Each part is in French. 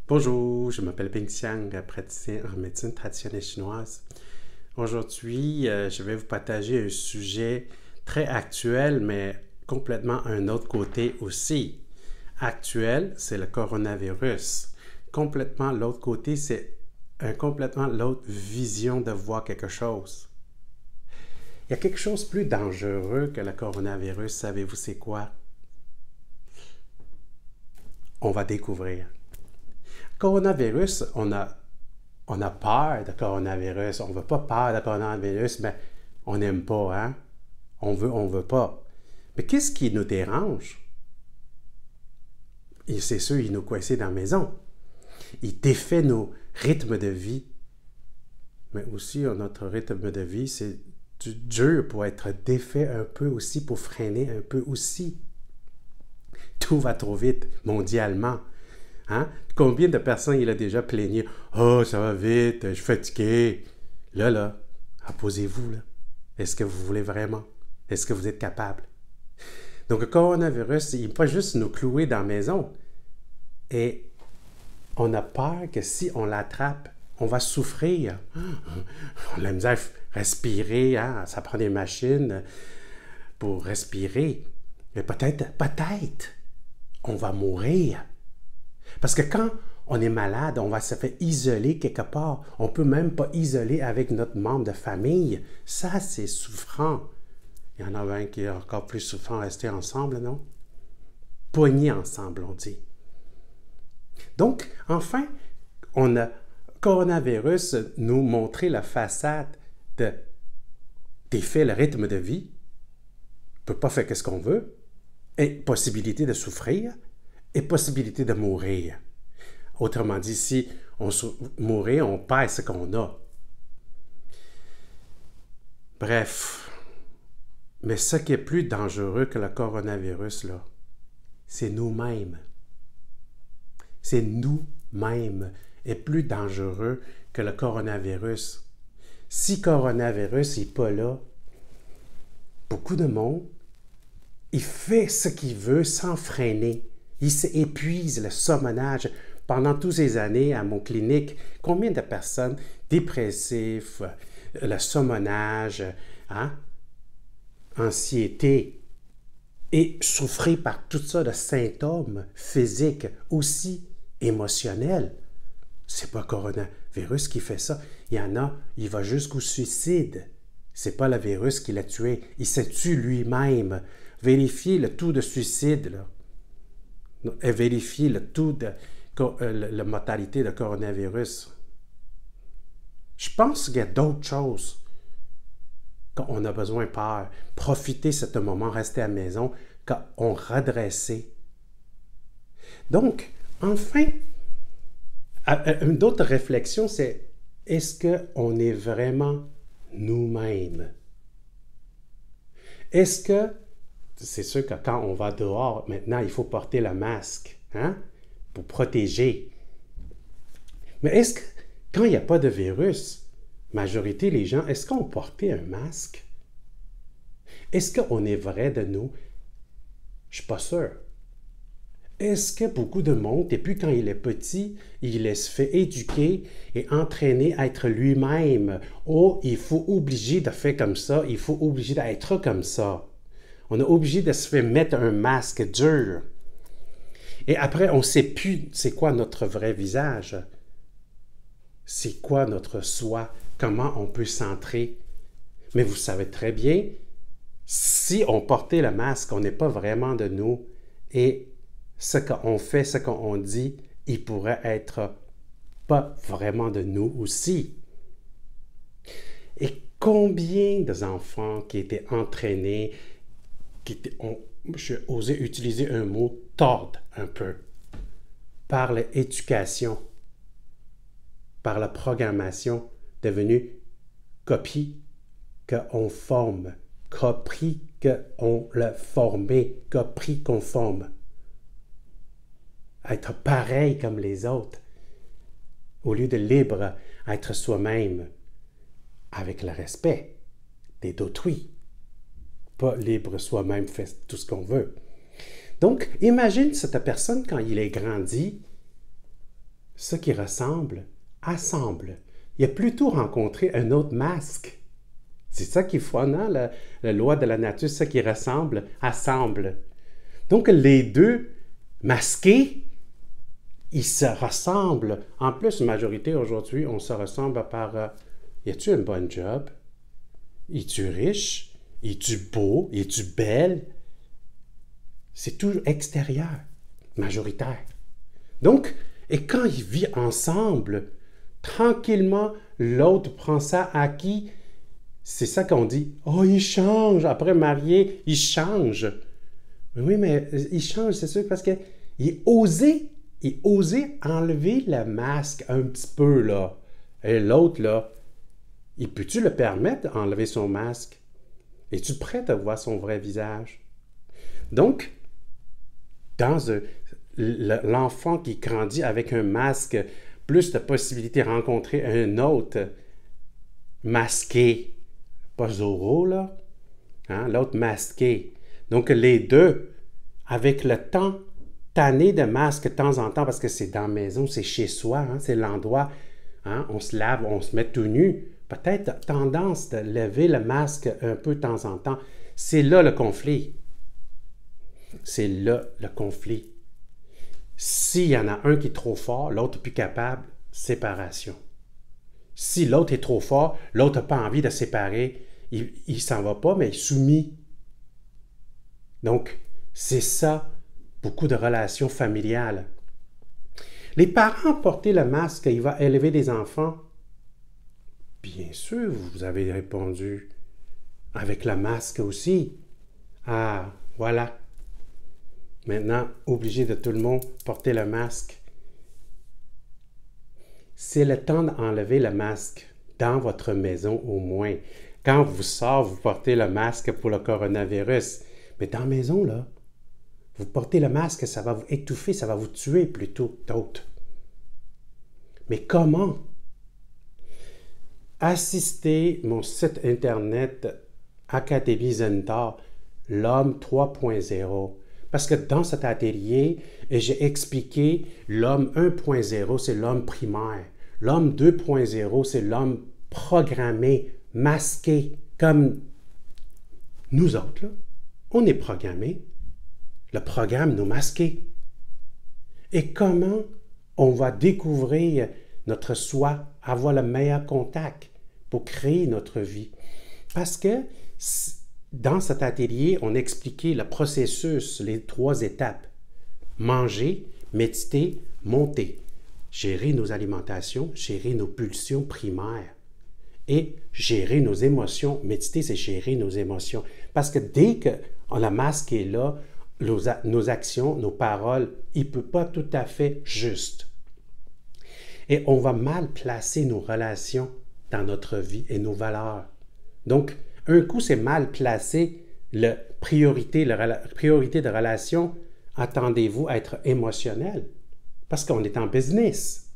Bonjour, je m'appelle Ping Xiang, praticien en médecine traditionnelle chinoise. Aujourd'hui, je vais vous partager un sujet très actuel, mais complètement un autre côté aussi. Actuel, c'est le coronavirus. Complètement l'autre côté, c'est complètement l'autre vision de voir quelque chose. Il y a quelque chose de plus dangereux que le coronavirus, savez-vous c'est quoi? On va découvrir. Coronavirus, on a peur de coronavirus. On ne veut pas peur de coronavirus, mais on n'aime pas, hein? On veut pas. Mais qu'est-ce qui nous dérange? Et c'est sûr, il nous coince dans la maison. Il défait nos rythmes de vie. Mais aussi, notre rythme de vie, c'est dur pour être défait un peu aussi, pour freiner un peu aussi. Tout va trop vite, mondialement. Hein? Combien de personnes il a déjà plaigné? Oh, ça va vite, je suis fatigué. Là, posez-vous, là. Est-ce que vous voulez vraiment? Est-ce que vous êtes capable? Donc, le coronavirus, il ne peut pas juste nous clouer dans la maison. Et on a peur que si on l'attrape, on va souffrir. On a la misère à respirer, hein? Ça prend des machines pour respirer. Mais peut-être, on va mourir. Parce que quand on est malade, on va se faire isoler quelque part. On ne peut même pas isoler avec notre membre de famille. Ça, c'est souffrant. Il y en a un qui est encore plus souffrant, rester ensemble, non? Poignés ensemble, on dit. Donc, enfin, coronavirus nous montrer la façade défait le rythme de vie, on ne peut pas faire ce qu'on veut, et possibilité de souffrir, et possibilité de mourir. Autrement dit, si on mourit, on perd ce qu'on a. Bref, mais ce qui est plus dangereux que le coronavirus, là, c'est nous-mêmes. C'est nous-mêmes est plus dangereux que le coronavirus. Si le coronavirus n'est pas là, beaucoup de monde, il fait ce qu'il veut sans freiner. Il s'épuise le somnage. Pendant toutes ces années à mon clinique, combien de personnes dépressives, le somnage, hein, anxiété, et souffrir par toutes sortes de symptômes physiques, aussi émotionnels. C'est pas le coronavirus qui fait ça. Il y en a, il va jusqu'au suicide. C'est pas le virus qui l'a tué. Il se tue lui-même. Vérifiez le taux de suicide, là. Et vérifier le taux de la mortalité de coronavirus. Je pense qu'il y a d'autres choses qu'on a besoin de peur. Profiter de ce moment, rester à la maison, qu'on redresser. Donc, enfin, une autre réflexion, c'est est-ce qu'on est vraiment nous-mêmes? Est-ce que c'est sûr que quand on va dehors, maintenant, il faut porter le masque, hein, pour protéger. Mais est-ce que, quand il n'y a pas de virus, majorité des gens, est-ce qu'on portait un masque? Est-ce qu'on est vrai de nous? Je ne suis pas sûr. Est-ce que beaucoup de monde, et puis quand il est petit, il se fait éduquer et entraîner à être lui-même? Oh, il faut obliger de faire comme ça, il faut obliger d'être comme ça. On est obligé de se faire mettre un masque dur. Et après, on ne sait plus c'est quoi notre vrai visage. C'est quoi notre soi? Comment on peut s'entrer? Mais vous savez très bien, si on portait le masque, on n'est pas vraiment de nous. Et ce qu'on fait, ce qu'on dit, il pourrait être pas vraiment de nous aussi. Et combien d'enfants qui étaient entraînés, j'ai osé utiliser un mot, tordre un peu, par l'éducation, par la programmation, devenue copie qu'on forme, copie qu'on le formait, copie qu'on forme. Être pareil comme les autres, au lieu de libre, être soi-même, avec le respect d'autrui. Pas libre soi-même, fait tout ce qu'on veut. Donc, imagine cette personne, quand il est grandi, ce qui ressemble, assemble. Il a plutôt rencontré un autre masque. C'est ça qu'il faut, non? La loi de la nature, ce qui ressemble, assemble. Donc, les deux masqués, ils se ressemblent. En plus, majorité aujourd'hui, on se ressemble par y a-tu un bon job? Es-tu riche? Es-tu beau? Es-tu belle? C'est tout extérieur, majoritaire. Donc, et quand ils vivent ensemble, tranquillement, l'autre prend ça acquis. C'est ça qu'on dit. Oh, il change. Après marié, il change. Oui, mais il change, c'est sûr, parce qu'il osait enlever le masque un petit peu, là. Et l'autre, là, il peut-tu le permettre d'enlever son masque? Es-tu prêt à voir son vrai visage? Donc, dans l'enfant qui grandit avec un masque, plus de possibilités de rencontrer un autre masqué, pas Zorro, là, hein? L'autre masqué. Donc, les deux, avec le temps, tanné de masque de temps en temps, parce que c'est dans la maison, c'est chez soi, hein? C'est l'endroit, hein? On se lave, on se met tout nu. Peut-être tendance de lever le masque un peu de temps en temps. C'est là le conflit. C'est là le conflit. S'il y en a un qui est trop fort, l'autre plus capable, séparation. Si l'autre est trop fort, l'autre n'a pas envie de séparer, il ne s'en va pas, mais il est soumis. Donc, c'est ça, beaucoup de relations familiales. Les parents porter le masque, il va élever des enfants. Bien sûr, vous avez répondu. Avec le masque aussi. Ah, voilà. Maintenant, obligé de tout le monde porter le masque. C'est le temps d'enlever le masque dans votre maison au moins. Quand vous sortez, vous portez le masque pour le coronavirus. Mais dans la maison, là, vous portez le masque, ça va vous étouffer, ça va vous tuer plutôt que d'autres. Mais comment? Assistez mon site internet Académie Zendar, l'homme 3.0. Parce que dans cet atelier, j'ai expliqué l'homme 1.0, c'est l'homme primaire. L'homme 2.0, c'est l'homme programmé, masqué, comme nous autres, là. On est programmé. Le programme nous masque. Et comment on va découvrir notre soi, avoir le meilleur contact pour créer notre vie? Parce que dans cet atelier, on expliquait le processus, les 3 étapes. Manger, méditer, monter. Gérer nos alimentations, gérer nos pulsions primaires. Et gérer nos émotions. Méditer, c'est gérer nos émotions. Parce que dès que le masque est là, nos actions, nos paroles, il ne peut pas tout à fait juste. Et on va mal placer nos relations dans notre vie et nos valeurs. Donc, un coup, c'est mal placé, la priorité de relation, attendez-vous à être émotionnel. Parce qu'on est en business.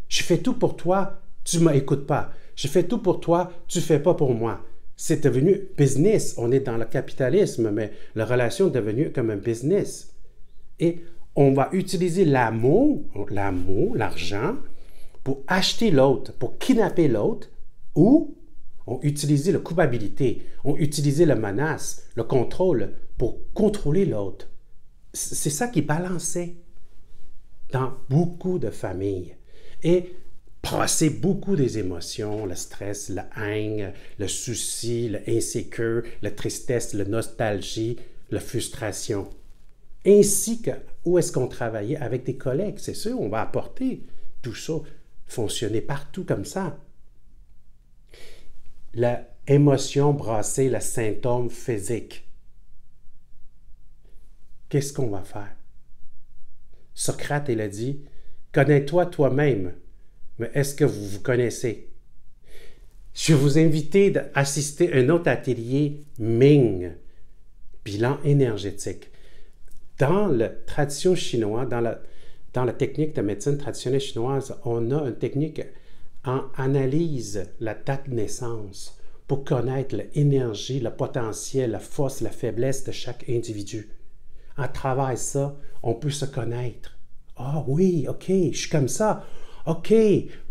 Je fais tout pour toi, tu ne m'écoutes pas. Je fais tout pour toi, tu ne fais pas pour moi. C'est devenu business. On est dans le capitalisme, mais la relation est devenue comme un business. Et on va utiliser l'amour, l'argent, pour acheter l'autre, pour kidnapper l'autre, ou on utilise la culpabilité, on utilise la menace, le contrôle pour contrôler l'autre. C'est ça qui balançait dans beaucoup de familles. Et passer beaucoup des émotions, le stress, la haine, le souci, l'insécure, la tristesse, la nostalgie, la frustration. Ainsi que où est-ce qu'on travaillait avec des collègues. C'est sûr, on va apporter tout ça, fonctionner partout comme ça. L'émotion brassée, le symptôme physique. Qu'est-ce qu'on va faire? Socrate, il a dit, « Connais-toi toi-même, mais est-ce que vous vous connaissez? » Je vais vous inviter à assister à un autre atelier Ming, bilan énergétique. Dans la tradition chinoise, dans la technique de médecine traditionnelle chinoise, on a une technique en analyse la date de naissance pour connaître l'énergie, le potentiel, la force, la faiblesse de chaque individu. À travers ça, on peut se connaître. Ah oui, OK, je suis comme ça. OK,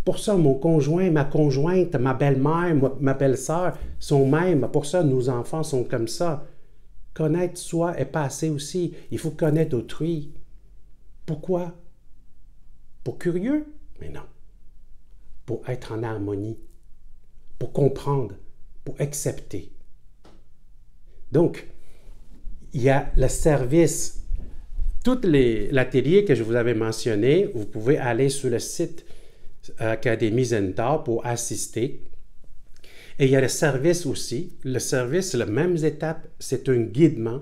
pour ça, mon conjoint, ma conjointe, ma belle-mère, ma belle-sœur sont mêmes. Pour ça, nos enfants sont comme ça. Connaître soi est pas assez aussi. Il faut connaître autrui. Pourquoi? Pour curieux? Mais non. Pour être en harmonie. Pour comprendre. Pour accepter. Donc, il y a le service. Tout l'atelier que je vous avais mentionné, vous pouvez aller sur le site Académie Zenta pour assister. Et il y a le service aussi. Le service, les mêmes étapes, c'est un guidement.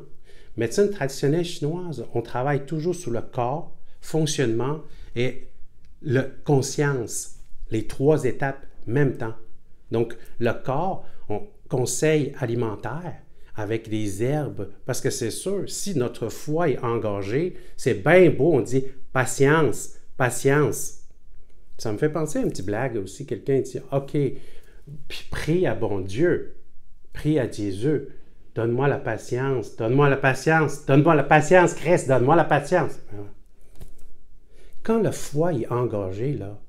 Médecine traditionnelle chinoise, on travaille toujours sur le corps, fonctionnement et la conscience. Les 3 étapes, même temps. Donc, le corps, conseil alimentaire, avec des herbes, parce que c'est sûr, si notre foie est engorgé, c'est bien beau, on dit « patience, patience ». Ça me fait penser à une petite blague aussi, quelqu'un dit « OK, puis prie à bon Dieu, prie à Jésus, donne-moi la patience, donne-moi la patience, donne-moi la patience, Christ, donne-moi la patience ». Quand le foie est engorgé, là,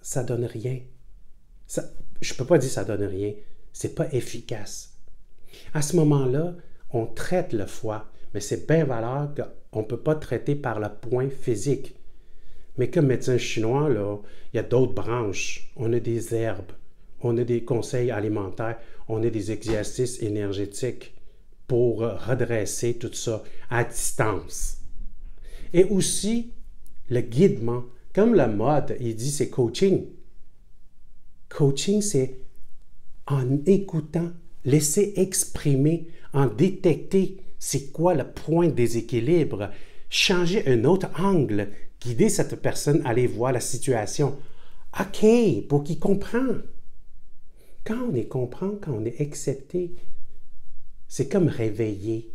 ça donne rien. Je ne peux pas dire que ça donne rien, c'est pas efficace. À ce moment-là, on traite le foie, mais c'est bien valeur qu'on ne peut pas traiter par le point physique. Mais comme médecin chinois, là, il y a d'autres branches. On a des herbes, on a des conseils alimentaires, on a des exercices énergétiques pour redresser tout ça à distance. Et aussi, le guidement. Comme la mode, il dit, c'est coaching. Coaching, c'est en écoutant, laisser exprimer, en détecter c'est quoi le point de déséquilibre, changer un autre angle, guider cette personne à aller voir la situation. OK, pour qu'il comprenne. Quand on est comprend, quand on est accepté, c'est comme réveiller.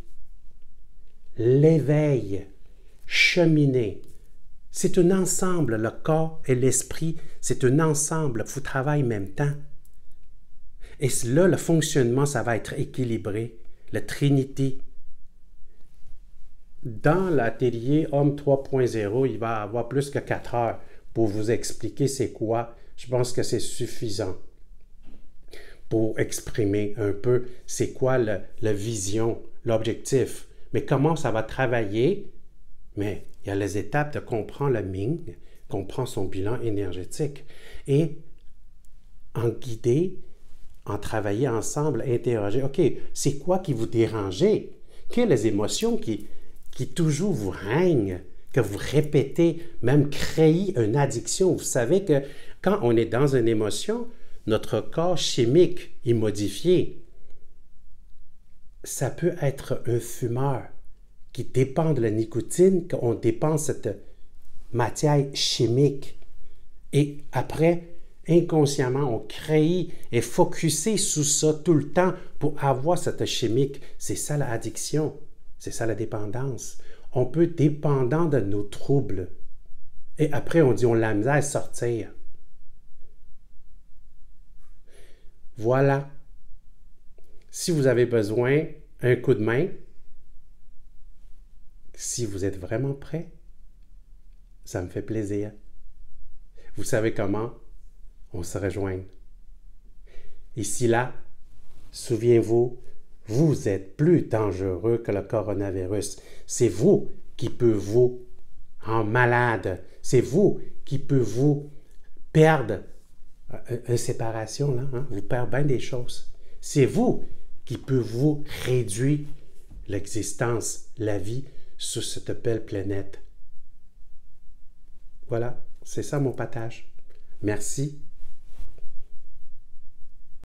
L'éveil, cheminer. C'est un ensemble, le corps et l'esprit, c'est un ensemble, il faut travailler en même temps. Et là, le fonctionnement, ça va être équilibré. La Trinité. Dans l'atelier Homme 3.0, il va y avoir plus que 4 heures pour vous expliquer c'est quoi. Je pense que c'est suffisant pour exprimer un peu c'est quoi la vision, l'objectif. Mais comment ça va travailler? Mais il y a les étapes de comprendre le Ming, comprendre son bilan énergétique. Et en guider, en travailler ensemble, interroger, OK, c'est quoi qui vous dérangeait? Quelles les émotions qui toujours vous règnent, que vous répétez, même créer une addiction? Vous savez que quand on est dans une émotion, notre corps chimique est modifié. Ça peut être un fumeur qui dépend de la nicotine, qu'on dépense cette matière chimique. Et après, inconsciemment, on crée et focusé sur ça tout le temps pour avoir cette chimique. C'est ça l'addiction, c'est ça la dépendance. On peut être dépendant de nos troubles. Et après, on dit on a la misère à sortir. Voilà. Si vous avez besoin d'un coup de main, si vous êtes vraiment prêt, ça me fait plaisir. Vous savez comment? On se rejoint. Ici, là, souviens-vous, vous êtes plus dangereux que le coronavirus. C'est vous qui peut vous en malade. C'est vous qui peut vous perdre une séparation, là. Hein? Vous perdez bien des choses. C'est vous qui peut vous réduire l'existence, la vie sur cette belle planète. Voilà, c'est ça mon partage. Merci.